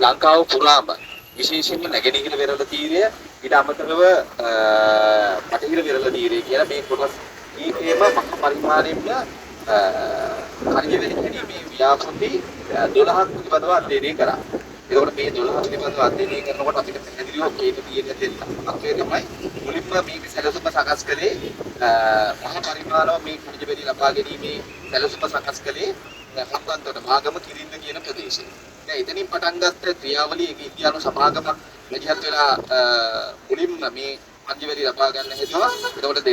ලංකාව පුරාම විශේෂයෙන්ම නැගෙනහිර වෙරළ තීරය ඊට අමතරව බටහිර වෙරළ තීරය කියලා මේ කොටස් ඊටේම මහ පරිමාණයෙන්ම හරියට හැදීමේ ව්‍යාපෘති 12ක් පිළිබඳව අධ්‍යයනය කරා. ඒකෝට මේ 12 පිළිබඳව අධ්‍යයනය කරනකොට අපිට පැහැදිලිව කේත තියෙන අත්වේ තමයි මුලින්ම මේක සැලසුම සකස් කළේ මහ පරිමාණව මේ ඛනිජ බෙදි ලබා ගැනීමේ සැලසුම සකස් කළේ හම්බන්තොට මාගම කිරින්ද කියන ප්‍රදේශය. දැන් එතනින් පටන් ගත්ත ක්‍රියාවලිය ඉන්දියානු සමාගමක් මැදිහත් වෙලා මුලින්ම මේ ඛනිජ බෙදි ලබා ගන්න හැදුවා. ඒකෝට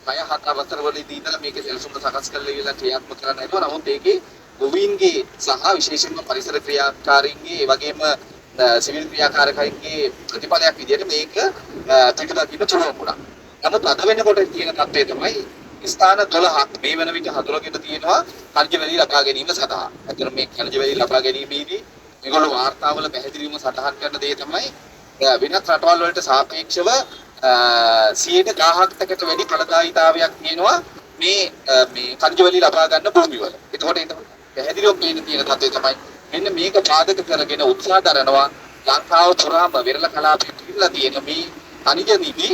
2006 අවස්ථරවලදී ඉඳලා මේක සැලසුම සකස් කරලා ඉවරලා ක්‍රියාත්මක කරන්න හැදුවා. නමුත් ඒකේ ගොවීන්ගේ සහ විශේෂයෙන්ම පරිසර ක්‍රියාකාරීන්ගේ ඒ වගේම සිවිල් ක්‍රියාකාරකයින්ගේ ප්‍රතිඵලයක් විදිහට මේක පිටුදකින්න පුළුවන් වුණා. නමුත් අද වෙනකොට තියෙන තත්ත්වය තමයි ස්ථාන 12ක් මේ වෙන විට හඳුනගෙන තියෙනවා ඛනිජ වැලි ලබා ගැනීම සඳහා. අතන මේ ඛනිජ වැලි ලබා ගැනීමේදී මේගොල්ලෝ වාර්තාවල පැහැදිලිවම සටහන් කරන දේ තමයි වෙනත් රටවල් වලට සාපේක්ෂව 10%කට වැඩි ඵලදායීතාවයක් තියෙනවා මේ ඛනිජ වැලි ලබා ගන්න භූමිවල. ඒකෝට පැහැදිලිවම පේන තියෙන තත්ත්වය තමයි මෙන්න මේක පාදක කරගෙන උත්සාහ දරනවා ලංකාව පුරාම වෙරළ කලාපයේ පිළිලා තියෙන මේ ඛනිජ නිදි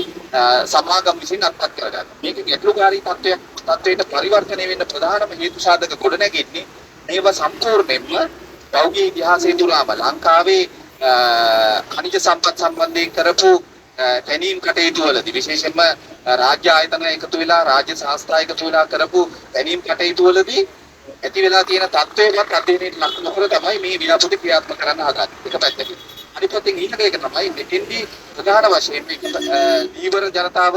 සමාගම් විසින් අත්පත් කරගන්න. මේක ගැටලුකාරී තත්ත්වයට පරිවර්තනය වෙන්න ප්‍රධානම හේතු සාධක ගොඩ නැගෙන්නේ ඒවා සම්පූර්ණයෙන්ම පෞද්ගලික ඉතිහාසයේ තුලම ලංකාවේ ඛනිජ සම්පත් සම්බන්ධයෙන් කරපු තැනීම් කටයුතු වලදී විශේෂයෙන්ම රාජ්‍ය ආයතන එකතු වෙලා රාජ්‍ය සංස්ථා එකතු වෙලා කරපු තැනීම් කටයුතු වලදී ඇති වෙලා තියෙන තත්ත්වයකට අධ්‍යයනයට ලක් නොකර තමයි මේ ව්‍යාපෘති ක්‍රියාත්මක කරන්න හදන්නේ. එක පැත්තකින්. අනිත් පැත්තෙන් ඊළඟ එක තමයි මෙතෙන්දී ප්‍රධාන වශයෙන් දීවර ජනතාව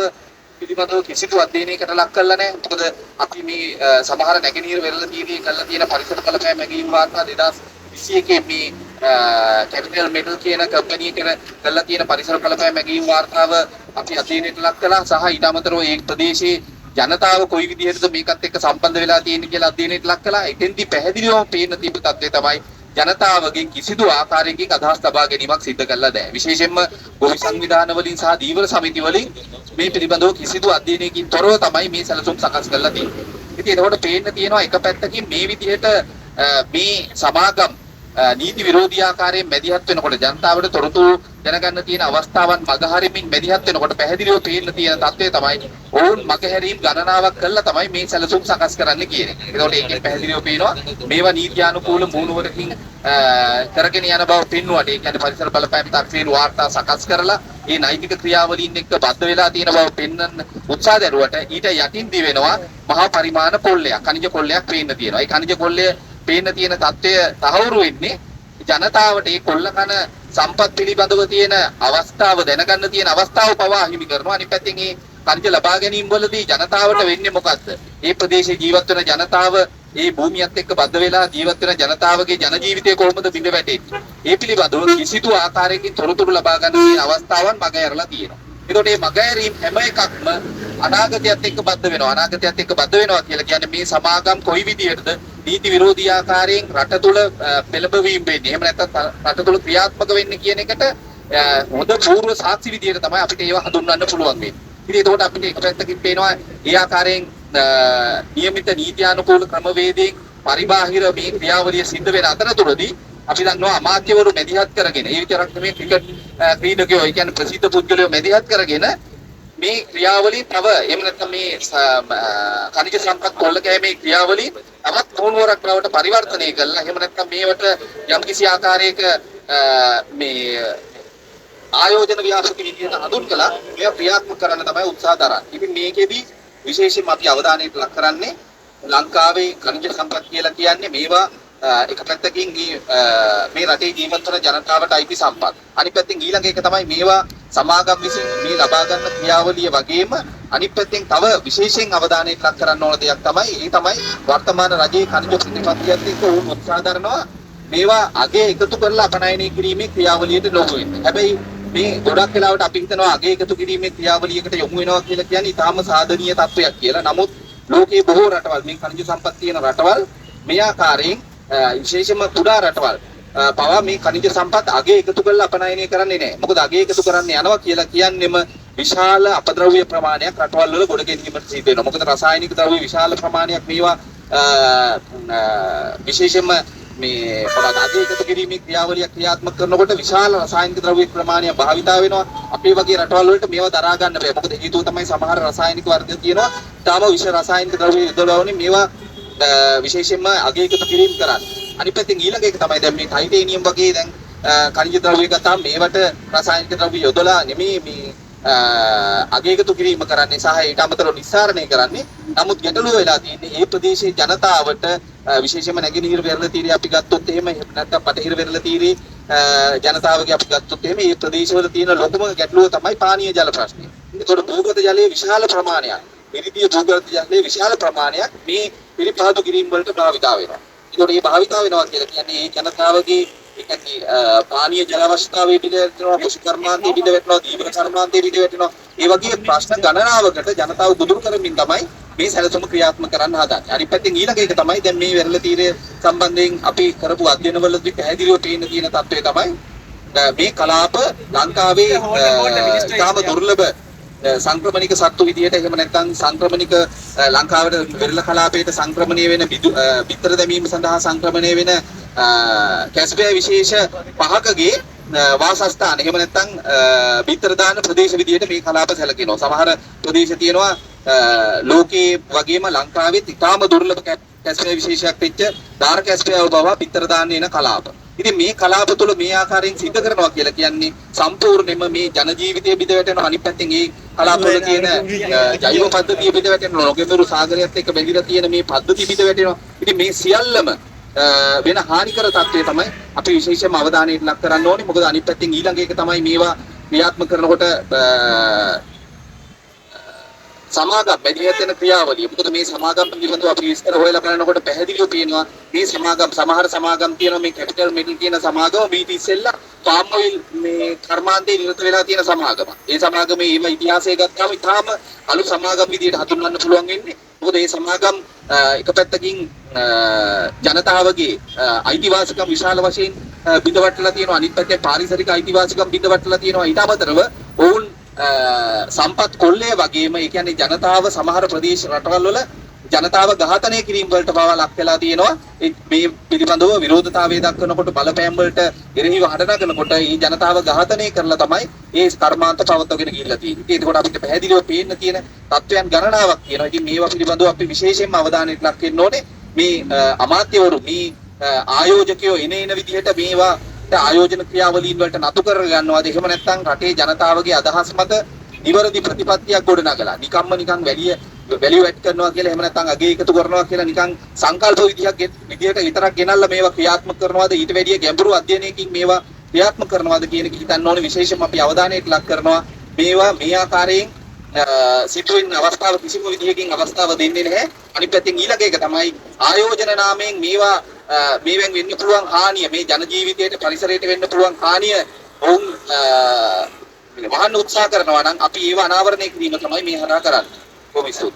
පිළිබඳව කිසිදු අධ්‍යයනයකට ලක් කරලා නැහැ. මොකද අපි මේ සමහර නැගෙනහිර වෙරළ තීරයේ කරලා තියෙන පරිසර බලපෑම් මැගීම් වාර්තා 2021 මේ කැපිටල් මෙටල් කියන කම්පැනි එක කරලා තියෙන පරිසර බලපෑම් මැගීම් වාර්තාව අපි අධ්‍යයනයට ලක් කළා. සහ ඊට අමතරව ඒ ප්‍රදේශයේ ජනතාව කොයි විදිහටද මේකත් එක්ක සම්බන්ධ වෙලා තියෙන්නේ කියලා අධ්‍යයනයට ලක් කළා. එතෙන්දී පැහැදිලිවම පේන තිබු තත්ත්වය තමයි ජනතාවගෙන් කිසිදු ආකාරයකින් අදහස් තබා ගැනීමක් සිදු කරලා නැහැ. විශේෂයෙන්ම ගොවි සංවිධාන වලින් සහ දීවර සමිති වලින් මේ පිළිබඳව කිසිදු අධ්‍යයනයකින් තොරව තමයි මේ සැලසුම් සකස් කරලා තියෙන්නේ. ඉතින් ඒකෝට පේන්න තියෙනවා එක පැත්තකින් මේ විදිහට මේ සමාගම් නීති විරෝධී ආකාරයෙන් මැදිහත් වෙනකොට ජනතාවට තොරතුරු දැනගන්න තියෙන අවස්ථාවන් මගහරින්මින් මැදිහත් වෙනකොට පැහැදිලිව පේන්න තියෙන තත්ත්වය තමයි ඔවුන් මගහැරීම් ගණනාවක් කළා තමයි මේ සැලසුම් සකස් කරන්න කියන්නේ. ඒකෝට ඒකෙන් පැහැදිලිව පේනවා මේවා නීත්‍යානුකූල මූලවරකින් කරගෙන යන බව පෙන්වුවාට ඒ කියන්නේ පරිසර බලපෑම් තක්සේරු වාර්තා සකස් කරලා මේ නෛතික ක්‍රියාවලීන් එක්ක බද්ධ වෙලා තියෙන බව පෙන්වන්න උත්සාහ දරුවට ඊට යටින්දී වෙනවා මහා පරිමාණ කොල්ලයක් ඛනිජ කොල්ලයක් පේන්න තියෙනවා. ඒ ඛනිජ කොල්ලය පේන්න තියෙන තත්ත්වය තහවුරු වෙන්නේ ජනතාවට මේ කොල්ල කන සම්පත් පිළිබඳව තියෙන අවස්ථාව දැනගන්න තියෙන අවස්ථාව පවා හිමි කරනවා. අනිත් පැත්තෙන් මේ ඛනිජ ලබා ගැනීම වලදී ජනතාවට වෙන්නේ මොකද්ද? මේ ප්‍රදේශයේ ජීවත් වෙන ජනතාව මේ භූමියත් එක්ක බද්ධ වෙලා ජීවත් වෙන ජනතාවගේ ජන ජීවිතය කොහොමද බිඳ වැටෙන්නේ? මේ පිළිබඳව කිසිදු ආකාරයකින් තොරතුරු ලබා ගන්න තියෙන අවස්ථාවන් මග ඇරලා තියෙනවා. ඒකට මේ මග ඇරීම් හැම එකක්ම අනාගතයත් එක්ක බද්ධ වෙනවා. අනාගතයත් එක්ක බද්ධ වෙනවා කියලා කියන්නේ මේ සමාගම් කොයි විදිහටද නීති විරෝධී ආකාරයෙන් රට තුළ පෙළඹවීම වෙන්නේ. එහෙම නැත්නම් රට තුළ ක්‍රියාත්මක වෙන්නේ කියන එකට හොඳ පූර්ව සාක්ෂි විදිහට තමයි අපිට ඒවා හඳුන්වන්න පුළුවන් වෙන්නේ. ඉතින් ඒකට අපිට එක පැත්තකින් පේනවා ඒ ආකාරයෙන් නියමිත නීත්‍යානුකූල ක්‍රමවේදයෙන් පරිබාහිර මේ ක්‍රියාවලිය සිද්ධ වෙන අතරතුරදී අපි දන්නවා අමාත්‍යවරු මැදිහත් කරගෙන ඒ විතරක් නෙමෙයි ක්‍රිකට් ක්‍රීඩකයෝ ඒ කියන්නේ ප්‍රසිද්ධ පුද්ගලයෝ මැදිහත් කරගෙන මේ ක්‍රියාවලිය තව එහෙම නැත්නම් මේ ඛනිජ සම්පත් කොල්ල කෑමේ ක්‍රියාවලිය තවත් මොනවරක් බවට පරිවර්තනය කළා. එහෙම නැත්නම් මේවට යම්කිසි ආකාරයක මේ ආයෝජන ව්‍යාපෘති විදිහට හඳුන් කළා. මේවා ක්‍රියාත්මක කරන්න තමයි උත්සාහ දරන්නේ. ඉතින් මේකෙදි විශේෂයෙන්ම අපි අවධානයට ලක් කරන්නේ ලංකාවේ ඛනිජ සම්පත් කියලා කියන්නේ මේවා එක පැත්තකින් මේ රටේ ජීවත් වන ජනතාවට අයිති සම්පත්. අනිත් පැත්තෙන් ඊළඟ එක තමයි මේවා සමාගම් විසින් මේ ලබා ගන්න ක්‍රියාවලිය වගේම අනිත් පැත්තෙන් තව විශේෂයෙන් අවධානයට ලක් කරන්න ඕන දෙයක් තමයි වර්තමාන රජයේ ඛනිජ ප්‍රතිපත්තියත් එක්ක උන් උත්සාහ කරනවා මේවා අගේ එකතු කරලා අපනයනය කිරීමේ ක්‍රියාවලියට ලොමු වෙන්න. හැබැයි මේ ගොඩක් වෙලාවට අපි හිතනවා අගේ එකතු කිරීමේ ක්‍රියාවලියකට යොමු වෙනවා කියලා කියන්නේ ඊටාම සාධනීය තත්වයක් කියලා. නමුත් ලෝකයේ බොහෝ රටවල් මේ ඛනිජ සම්පත් තියෙන රටවල් මේ ආකාරයෙන් විශේෂයෙන්ම කුඩා රටවල් පවා මේ ඛනිජ සම්පත් අගේ එකතු කරලා අපනයනය කරන්නේ නැහැ. මොකද අගේ එකතු කරන්න යනවා කියලා කියන්නේම විශාල අපද්‍රව්‍ය ප්‍රමාණයක් රටවල් වල ගොඩ ගැනීමට සිද්ධ වෙනවා. මොකද රසායනික ද්‍රව්‍ය විශාල ප්‍රමාණයක් මේවා විශේෂයෙන්ම මේ මොනවාද අධිකත කිරීමේ ක්‍රියාවලිය ක්‍රියාත්මක කරනකොට විශාල රසායනික ද්‍රව්‍ය ප්‍රමාණයක් භාවිතා වෙනවා. අපේ වගේ රටවල් වලට මේවා දරා ගන්න බෑ. මොකද හේතුව තමයි සමහර රසායනික වර්ග තියෙනවා. තාම විෂ රසායනික ද්‍රව්‍ය යොදවන්නේ මේවා විශේෂයෙන්ම අධිකත කිරීම කරන්නේ. අනිත් පැත්තෙන් ඊළඟ එක තමයි දැන් මේ ටයිටේනියම් වගේ දැන් khනිජ ද්‍රව්‍ය ගත්තාම මේවට රසායනික ද්‍රව්‍ය යොදලා නෙමෙයි මේ අගයකතු කිරීම කරන්නේ සහ ඊට අමතරව නිස්සාරණය කරන්නේ. නමුත් ගැටලුව වෙලා තියෙන්නේ මේ ප්‍රදේශයේ ජනතාවට විශේෂයෙන්ම නැගෙනහිර වෙරළ තීරය අපි ගත්තොත් එහෙම නැත්නම් බටහිර වෙරළ තීරය ජනතාවගේ අපි ගත්තොත් එහෙම මේ ප්‍රදේශවල තියෙන ලොකුම ගැටලුව තමයි පානීය ජල ප්‍රශ්නය. ඒකට භූගත ජලයේ විශාල ප්‍රමාණයක්, පිරිදිය භූගත ජලයේ විශාල ප්‍රමාණයක් මේ පිරිපහදු කිරීම වලට භාවිතා වෙනවා. ඒකට මේ භාවිතා වෙනවා කියලා කියන්නේ මේ ජනතාවගේ පානීය ජල අවශ්‍යතාවය පිළිබඳව පොෂ කර්මාන්තය පිළිබඳව දීප්‍ර කර්මාන්තය පිළිබඳව ඒ වගේ ප්‍රශ්න ගණනාවකට ජනතාව ගොදුරු කරමින් තමයි මේ සැලසුම ක්‍රියාත්මක කරන්න හදන්නේ. අනිත් පැත්තෙන් ඊළඟ එක තමයි දැන් මේ වෙරළ තීරය සම්බන්ධයෙන් අපි කරපු අධ්‍යයනවලදී පැහැදිලිව පේන්න තියෙන තත්ත්වය තමයි මේ කලාප ලංකාවේ ඉතාම දුර්ලභ සංක්‍රමණික සත්තු විදියට එහෙම නැත්නම් සංක්‍රමණික ලංකාවේ වෙරළ කලාපයට සංක්‍රමණය වෙන බිත්තර දැමීම සඳහා සංක්‍රමණය වෙන කැස්පියා විශේෂ පහකගේ වාසස්ථාන එහෙම නැත්නම් බිත්තර දාන ප්‍රදේශ විදියට මේ කලාප සැලකෙනවා. සමහර ප්‍රදේශ තියෙනවා ලෝකයේ වගේම ලංකාවෙත් ඉතාම දුර්ලභ කැස්පියා විශේෂයක් වෙච්ච දාර කැස්පියා බව බිත්තර දාන්න එන කලාප. ඉතින් මේ කලාප තුළ මේ ආකාරයෙන් සිද්ධ කරනවා කියලා කියන්නේ සම්පූර්ණයෙන්ම මේ ජන ජීවිතය බිඳ වැටෙනවා. අනිත් පැත්තෙන් මේ කලාප වල තියෙන ජෛව පද්ධතිය බිඳ වැටෙනවා. නොගෙමුරු සාගරයත් එක්ක බැඳිලා තියෙන මේ පද්ධතිය බිඳ වැටෙනවා. ඉතින් මේ සියල්ලම වෙන හානිකර තත්ත්වය තමයි අපි විශේෂයෙන්ම අවධානයට ලක් කරන්න ඕනේ. මොකද අනිත් පැත්තෙන් ඊළඟ එක තමයි මේවා ක්‍රියාත්මක කරනකොට සමාගම් බැදිහත් වෙන ක්‍රියාවලිය. මොකද මේ සමාගම් පිළිබඳව අපි විස්තර හොයලා බලනකොට පැහැදිලිව පේනවා මේ සමාගම් සමහර සමාගම් තියෙනවා මේ කැපිටල් මෙටල් කියන සමාගම මේ ඉතිස්සෙල්ලා පාම් ඔයිල් මේ කර්මාන්තේ නිරත වෙලා තියෙන සමාගම. ඒ සමාගමේ ඊම ඉතිහාසය ගත්තාම ඉතාම අලුත් සමාගම් විදියට හඳුන්වන්න පුළුවන් වෙන්නේ. මොකද මේ සමාගම් එක පැත්තකින් ජනතාවගේ අයිතිවාසිකම් විශාල වශයෙන් බිඳවටලා තියෙනවා. අනිත් පැත්තේ පාරිසරික අයිතිවාසිකම් බිඳවටලා තියෙනවා. ඊට අමතරව ඔවුන් සම්පත් කොල්ලේ වගේම ඒ කියන්නේ ජනතාව සමහර ප්‍රදේශ රටවල් වල ජනතාව ඝාතනය කිරීම වලට බව ලක් වෙලා තියෙනවා. මේ පිළිබඳව විරෝධතාවය දක්වනකොට බලපෑම් වලට එරෙහිව හඬනගනකොට මේ ජනතාව ඝාතනය කරලා තමයි මේ කර්මාන්ත පවත්වගෙන ගිහිල්ලා තියෙන්නේ. ඒකෝට අපිට පැහැදිලිව පේන්න තියෙන තත්වයන් ගණනාවක් තියෙනවා. ඉතින් මේවා පිළිබඳව අපි විශේෂයෙන්ම අවධානයට ලක් වෙන්න ඕනේ. මේ අමාත්‍යවරු මේ ආයෝජකයෝ එන විදිහට මේවා ආයෝජන ක්‍රියාවලීන් වලට නතු කර ගන්නවාද එහෙම නැත්නම් රටේ ජනතාවගේ අදහස් මත නිවැරදි ප්‍රතිපත්තියක් ගොඩනගලා නිකම්ම නිකන් වැලියු ඇඩ් කරනවා කියලා එහෙම නැත්නම් අගේ එකතු කරනවා කියලා නිකන් සංකල්ප විදියට විතරක් ගෙනල්ලා මේවා ක්‍රියාත්මක කරනවාද ඊට වැඩිය ගැඹුරු අධ්‍යයනයකින් මේවා ක්‍රියාත්මක කරනවාද කියන එක හිතන්න ඕනේ. විශේෂයෙන්ම අපි අවධානයට ලක් කරනවා මේවා මේ ආකාරයෙන් සිදුවෙන අවස්ථාව කිසිම විදිහකින් අවස්ථාව දෙන්නේ නැහැ. අනිත් පැත්තෙන් ඊළඟ එක තමයි ආයෝජන නාමයෙන් මේවා මේවෙන් වෙන්න පුළුවන් හානිය මේ ජන ජීවිතයට පරිසරයට වෙන්න පුළුවන් හානිය වුන් වහන්න උත්සාහ කරනවා නම් අපි ඒව අනාවරණය කිරීම තමයි මේ හරහා කරන්නේ. කොහොමද?